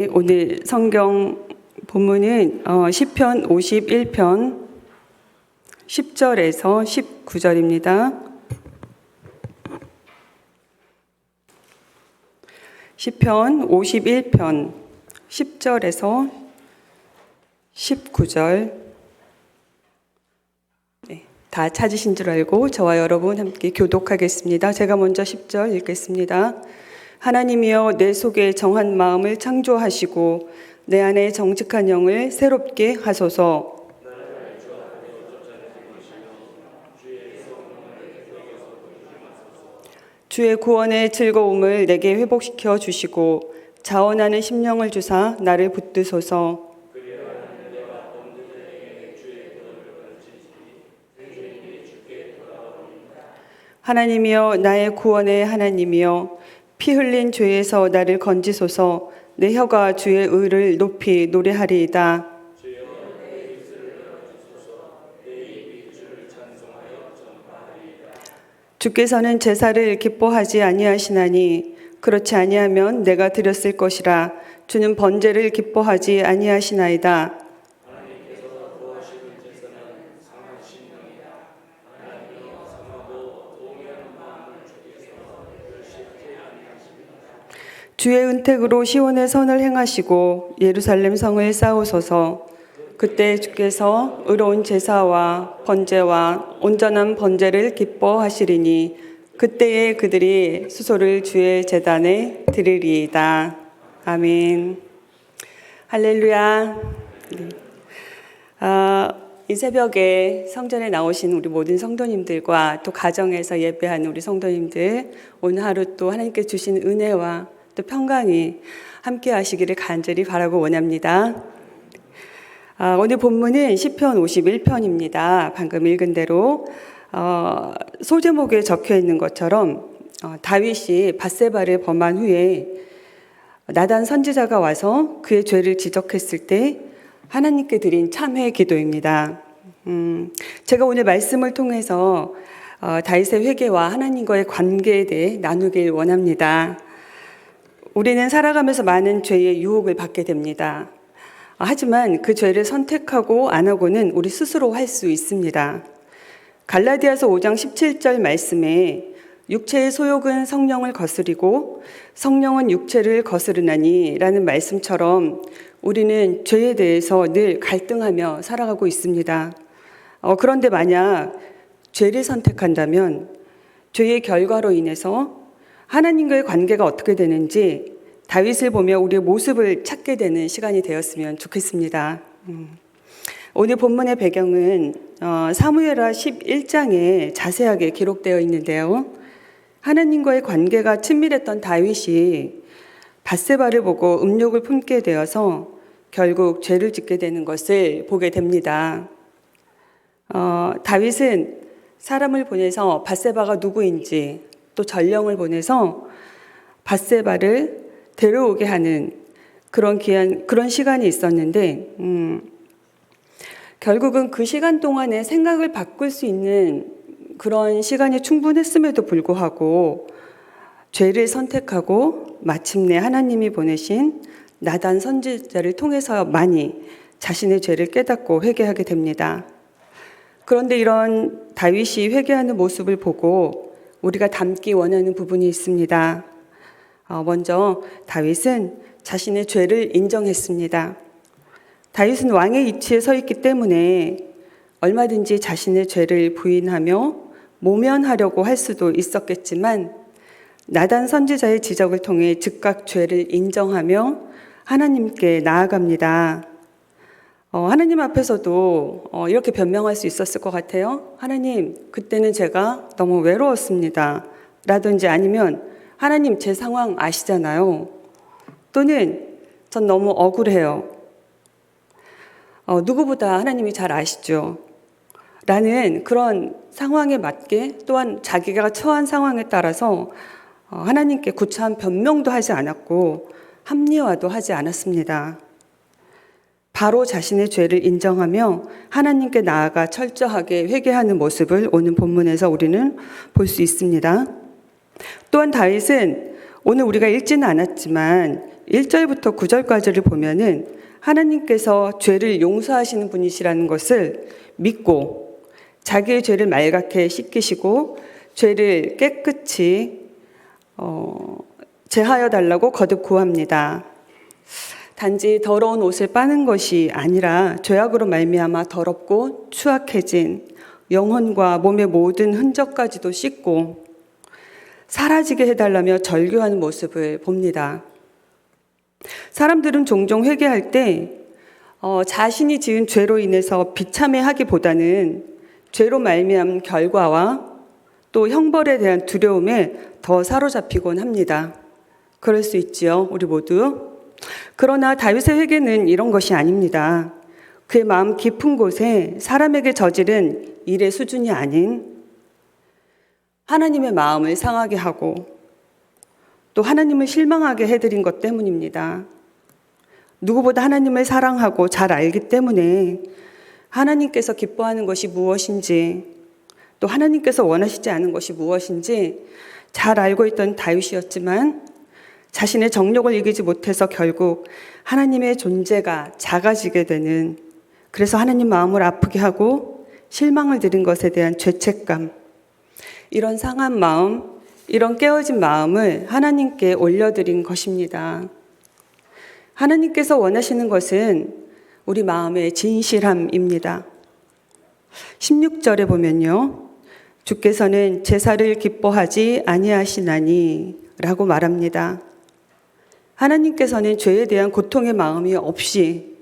오늘 성경 본문은 시편 51편 10절에서 19절입니다. 시편 51편 10절에서 19절. 다 찾으신 줄 알고 저와 여러분 함께 교독하겠습니다. 제가 먼저 10절 읽겠습니다. 하나님이여 내 속에 정한 마음을 창조하시고 내 안에 정직한 영을 새롭게 하소서. 주의 구원의 즐거움을 내게 회복시켜 주시고 자원하는 심령을 주사 나를 붙드소서. 하나님이여 나의 구원의 하나님이여 피 흘린 죄에서 나를 건지소서. 내 혀가 주의 의를 높이 노래하리이다. 주께서는 제사를 기뻐하지 아니하시나니 그렇지 아니하면 내가 드렸을 것이라. 주는 번제를 기뻐하지 아니하시나이다. 주의 은택으로 시온의 선을 행하시고 예루살렘 성을 쌓으소서. 그때 주께서 의로운 제사와 번제와 온전한 번제를 기뻐하시리니 그때에 그들이 수소를 주의 제단에 드리리이다. 아멘. 할렐루야. 이 새벽에 성전에 나오신 우리 모든 성도님들과 또 가정에서 예배하는 우리 성도님들, 오늘 하루 또 하나님께 주신 은혜와 또 평강이 함께 하시기를 간절히 바라고 원합니다. 오늘 본문은 시편 51편입니다. 방금 읽은 대로 소제목에 적혀 있는 것처럼 다윗이 밧세바를 범한 후에 나단 선지자가 와서 그의 죄를 지적했을 때 하나님께 드린 참회 기도입니다. 제가 오늘 말씀을 통해서 다윗의 회개와 하나님과의 관계에 대해 나누길 원합니다. 우리는 살아가면서 많은 죄의 유혹을 받게 됩니다. 하지만 그 죄를 선택하고 안 하고는 우리 스스로 할 수 있습니다. 갈라디아서 5장 17절 말씀에 육체의 소욕은 성령을 거스리고 성령은 육체를 거스르나니 라는 말씀처럼 우리는 죄에 대해서 늘 갈등하며 살아가고 있습니다. 그런데 만약 죄를 선택한다면 죄의 결과로 인해서 하나님과의 관계가 어떻게 되는지 다윗을 보며 우리의 모습을 찾게 되는 시간이 되었으면 좋겠습니다. 오늘 본문의 배경은 사무엘하 11장에 자세하게 기록되어 있는데요. 하나님과의 관계가 친밀했던 다윗이 밧세바를 보고 음욕을 품게 되어서 결국 죄를 짓게 되는 것을 보게 됩니다. 다윗은 사람을 보내서 밧세바가 누구인지 또 전령을 보내서 밧세바를 데려오게 하는 그런 시간이 있었는데 결국은 그 시간 동안에 생각을 바꿀 수 있는 그런 시간이 충분했음에도 불구하고 죄를 선택하고 마침내 하나님이 보내신 나단 선지자를 통해서만이 자신의 죄를 깨닫고 회개하게 됩니다. 그런데 이런 다윗이 회개하는 모습을 보고 우리가 닮기 원하는 부분이 있습니다. 먼저 다윗은 자신의 죄를 인정했습니다. 다윗은 왕의 위치에 서 있기 때문에 얼마든지 자신의 죄를 부인하며 모면하려고 할 수도 있었겠지만 나단 선지자의 지적을 통해 즉각 죄를 인정하며 하나님께 나아갑니다. 하나님 앞에서도 이렇게 변명할 수 있었을 것 같아요. 하나님, 그때는 제가 너무 외로웠습니다. 라든지 아니면 하나님 제 상황 아시잖아요. 또는 전 너무 억울해요. 누구보다 하나님이 잘 아시죠. 라는 그런 상황에 맞게 또한 자기가 처한 상황에 따라서 하나님께 구차한 변명도 하지 않았고 합리화도 하지 않았습니다. 바로 자신의 죄를 인정하며 하나님께 나아가 철저하게 회개하는 모습을 오늘 본문에서 우리는 볼 수 있습니다. 또한 다윗은 오늘 우리가 읽지는 않았지만 1절부터 9절까지를 보면은 하나님께서 죄를 용서하시는 분이시라는 것을 믿고 자기의 죄를 말갛게 씻기시고 죄를 깨끗이 제하여 달라고 거듭 구합니다. 단지 더러운 옷을 빠는 것이 아니라 죄악으로 말미암아 더럽고 추악해진 영혼과 몸의 모든 흔적까지도 씻고 사라지게 해달라며 절규하는 모습을 봅니다. 사람들은 종종 회개할 때 자신이 지은 죄로 인해서 비참해하기보다는 죄로 말미암은 결과와 또 형벌에 대한 두려움에 더 사로잡히곤 합니다. 그럴 수 있지요, 우리 모두. 그러나 다윗의 회개는 이런 것이 아닙니다. 그의 마음 깊은 곳에 사람에게 저지른 일의 수준이 아닌 하나님의 마음을 상하게 하고 또 하나님을 실망하게 해드린 것 때문입니다. 누구보다 하나님을 사랑하고 잘 알기 때문에 하나님께서 기뻐하는 것이 무엇인지 또 하나님께서 원하시지 않은 것이 무엇인지 잘 알고 있던 다윗이었지만 자신의 정욕을 이기지 못해서 결국 하나님의 존재가 작아지게 되는, 그래서 하나님 마음을 아프게 하고 실망을 드린 것에 대한 죄책감, 이런 상한 마음, 이런 깨어진 마음을 하나님께 올려드린 것입니다. 하나님께서 원하시는 것은 우리 마음의 진실함입니다. 16절에 보면요, 주께서는 제사를 기뻐하지 아니하시나니 라고 말합니다. 하나님께서는 죄에 대한 고통의 마음이 없이,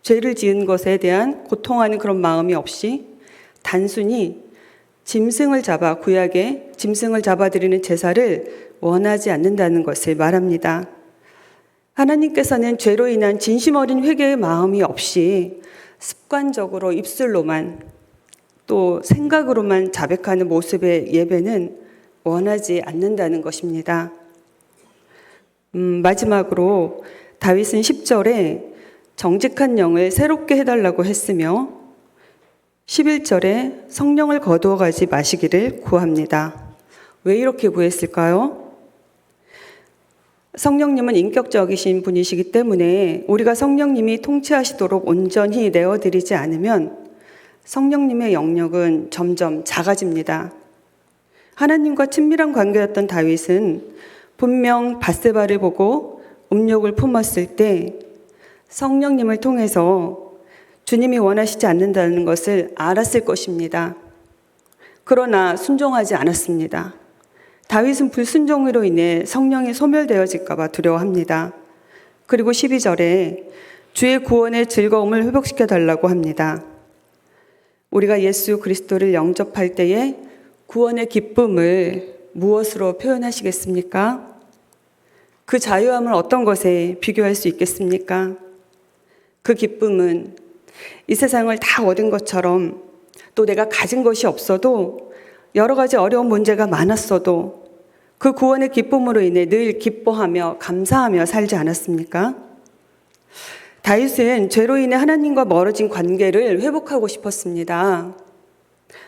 죄를 지은 것에 대한 고통하는 그런 마음이 없이 단순히 짐승을 잡아, 구약에 짐승을 잡아드리는 제사를 원하지 않는다는 것을 말합니다. 하나님께서는 죄로 인한 진심 어린 회개의 마음이 없이 습관적으로 입술로만 또 생각으로만 자백하는 모습의 예배는 원하지 않는다는 것입니다. 마지막으로 다윗은 10절에 정직한 영을 새롭게 해달라고 했으며 11절에 성령을 거두어 가지 마시기를 구합니다. 왜 이렇게 구했을까요? 성령님은 인격적이신 분이시기 때문에 우리가 성령님이 통치하시도록 온전히 내어드리지 않으면 성령님의 영역은 점점 작아집니다. 하나님과 친밀한 관계였던 다윗은 분명 밧세바를 보고 음욕을 품었을 때 성령님을 통해서 주님이 원하시지 않는다는 것을 알았을 것입니다. 그러나 순종하지 않았습니다. 다윗은 불순종으로 인해 성령이 소멸되어질까 봐 두려워합니다. 그리고 12절에 주의 구원의 즐거움을 회복시켜 달라고 합니다. 우리가 예수 그리스도를 영접할 때에 구원의 기쁨을 무엇으로 표현하시겠습니까? 그 자유함을 어떤 것에 비교할 수 있겠습니까? 그 기쁨은 이 세상을 다 얻은 것처럼 또 내가 가진 것이 없어도 여러 가지 어려운 문제가 많았어도 그 구원의 기쁨으로 인해 늘 기뻐하며 감사하며 살지 않았습니까? 다윗은 죄로 인해 하나님과 멀어진 관계를 회복하고 싶었습니다.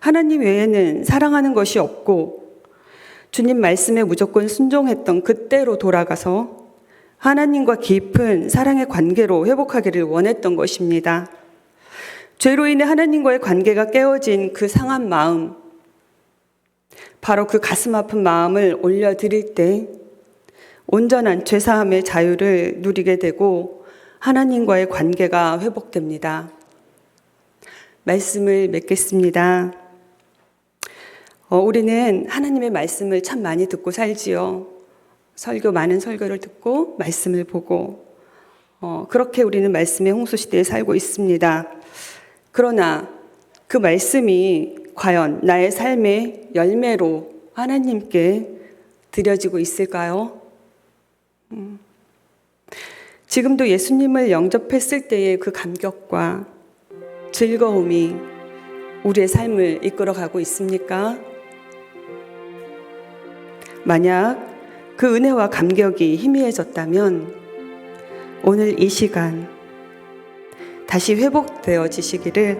하나님 외에는 사랑하는 것이 없고 주님 말씀에 무조건 순종했던 그때로 돌아가서 하나님과 깊은 사랑의 관계로 회복하기를 원했던 것입니다. 죄로 인해 하나님과의 관계가 깨어진 그 상한 마음, 바로 그 가슴 아픈 마음을 올려드릴 때 온전한 죄사함의 자유를 누리게 되고 하나님과의 관계가 회복됩니다. 말씀을 맺겠습니다. 우리는 하나님의 말씀을 참 많이 듣고 살지요. 많은 설교를 듣고 말씀을 보고 그렇게 우리는 말씀의 홍수시대에 살고 있습니다. 그러나 그 말씀이 과연 나의 삶의 열매로 하나님께 드려지고 있을까요? 지금도 예수님을 영접했을 때의 그 감격과 즐거움이 우리의 삶을 이끌어가고 있습니까? 만약 그 은혜와 감격이 희미해졌다면 오늘 이 시간 다시 회복되어지시기를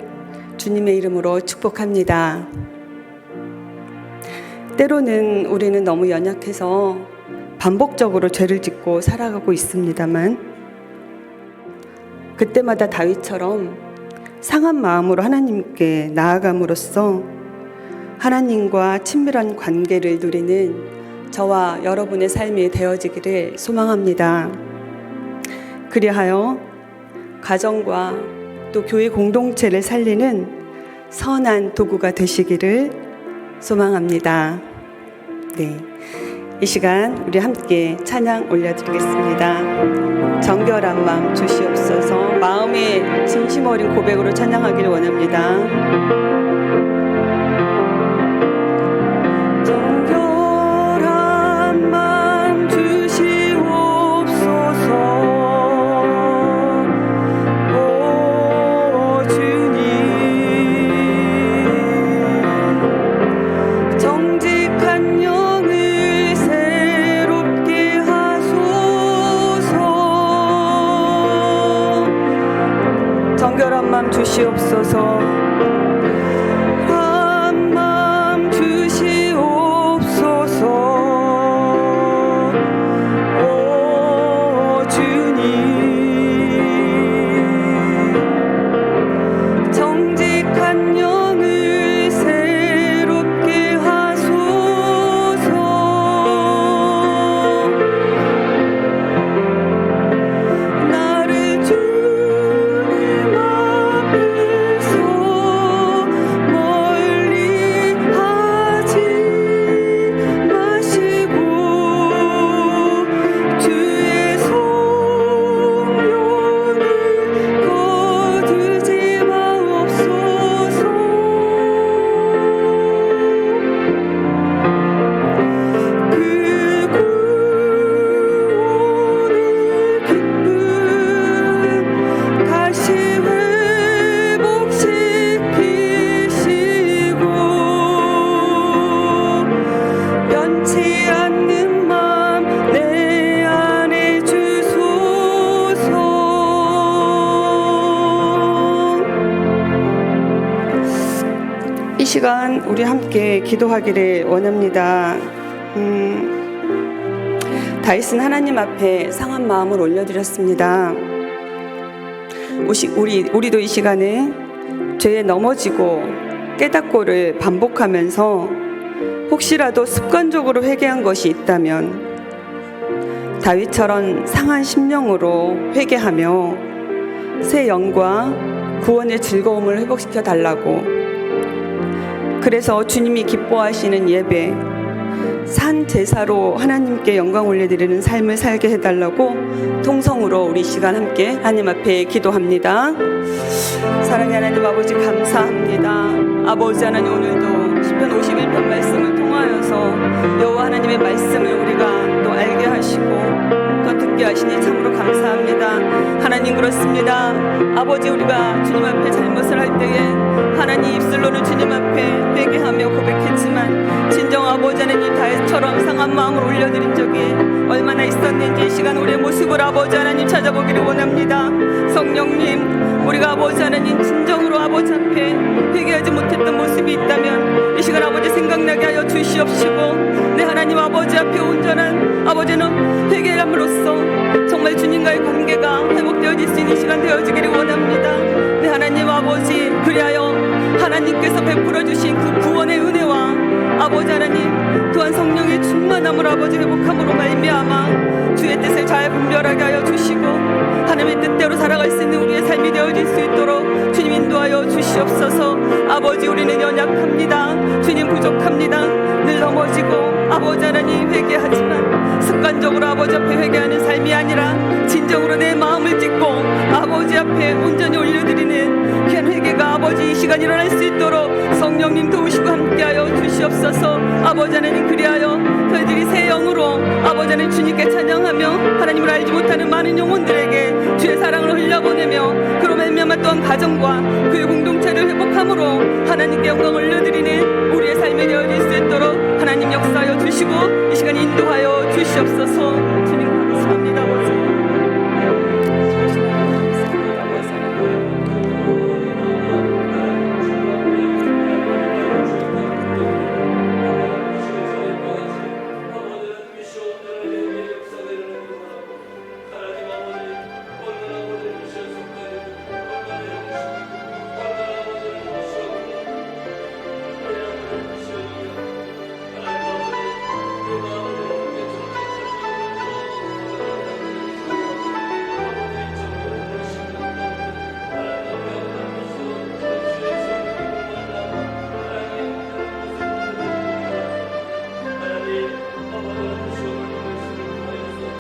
주님의 이름으로 축복합니다. 때로는 우리는 너무 연약해서 반복적으로 죄를 짓고 살아가고 있습니다만, 그때마다 다윗처럼 상한 마음으로 하나님께 나아감으로써 하나님과 친밀한 관계를 누리는 저와 여러분의 삶이 되어지기를 소망합니다. 그리하여 가정과 또 교회 공동체를 살리는 선한 도구가 되시기를 소망합니다. 네, 이 시간 우리 함께 찬양 올려드리겠습니다. 정결한 마음 주시옵소서. 마음의 진심 어린 고백으로 찬양하기를 원합니다. 정결한 마음 주시옵소서. 오 주님, 정직한 영을 새롭게 하소서. 정결한 마음 주시옵소서. 이 시간 우리 함께 기도하기를 원합니다. 다윗은 하나님 앞에 상한 마음을 올려드렸습니다. 우리도 이 시간에 죄에 넘어지고 깨닫고를 반복하면서 혹시라도 습관적으로 회개한 것이 있다면 다윗처럼 상한 심령으로 회개하며 새 영과 구원의 즐거움을 회복시켜 달라고, 그래서 주님이 기뻐하시는 예배, 산 제사로 하나님께 영광 올려드리는 삶을 살게 해달라고 통성으로 우리 시간 함께 하나님 앞에 기도합니다. 사랑의 하나님 아버지, 감사합니다. 아버지 하나님, 오늘도 시편 51편 말씀을 통하여서 여호와 하나님의 말씀을 우리가 또 알게 하시고 또 듣게 하시니 참으로 감사합니다. 하나님, 그렇습니다. 아버지, 우리가 주님 앞에 잘못을 할 때에 하나님 입술로는 주님 앞에 회개하며 고백했지만 진정 아버지 하나님 다윗처럼 상한 마음을 올려드린 적이 얼마나 있었는지 이 시간 우리의 모습을 아버지 하나님 찾아보기를 원합니다. 성령님, 우리가 아버지 하나님 진정으로 아버지 앞에 회개하지 못했던 모습이 있다면 이 시간 아버지 생각나게 하여 주시옵시고, 내 하나님 아버지 앞에 온전한 아버지는 회개함으로써 정말 주님과의 관계가 회복되어질 수 있는 시간 되어지기를 원합니다. 내 하나님 아버지, 그리하여 하나님께서 베풀어 주신 그 구원의 은혜와 아버지 하나님 또한 성령의 충만함을 아버지 회복함으로 말미암아 주의 뜻을 잘 분별하게 하여 주시고 하나님의 뜻대로 살아갈 수 있는 우리의 삶이 되어질 수 있도록 주님 인도하여 주시옵소서. 아버지, 우리는 연약합니다. 주님 부족합니다. 늘 넘어지고 아버지 하나님 회개하지만 습관적으로 아버지 앞에 회개하는 삶이 아니라 진정으로 내 마음을 찢고 아버지 앞에 온전히 올려드리는 귀한 회개가 아버지 이 시간 일어날 수 있도록 성령님 도우시고 함께하여 주시옵소서. 아버지 하나님, 그리하여 저희들이 새 영으로 아버지 하나님 주님께 찬양하며 하나님을 알지 못하는 많은 영혼들에게 주의 사랑을 흘려보내며 그로 말미암아 또한 가정과 그의 공동체를 회복함으로 하나님께 영광을 올려드리는 우리의 삶이 되어질 수 있도록 하나님 역사하여 주시고 이 시간 인도하여 주시옵소서.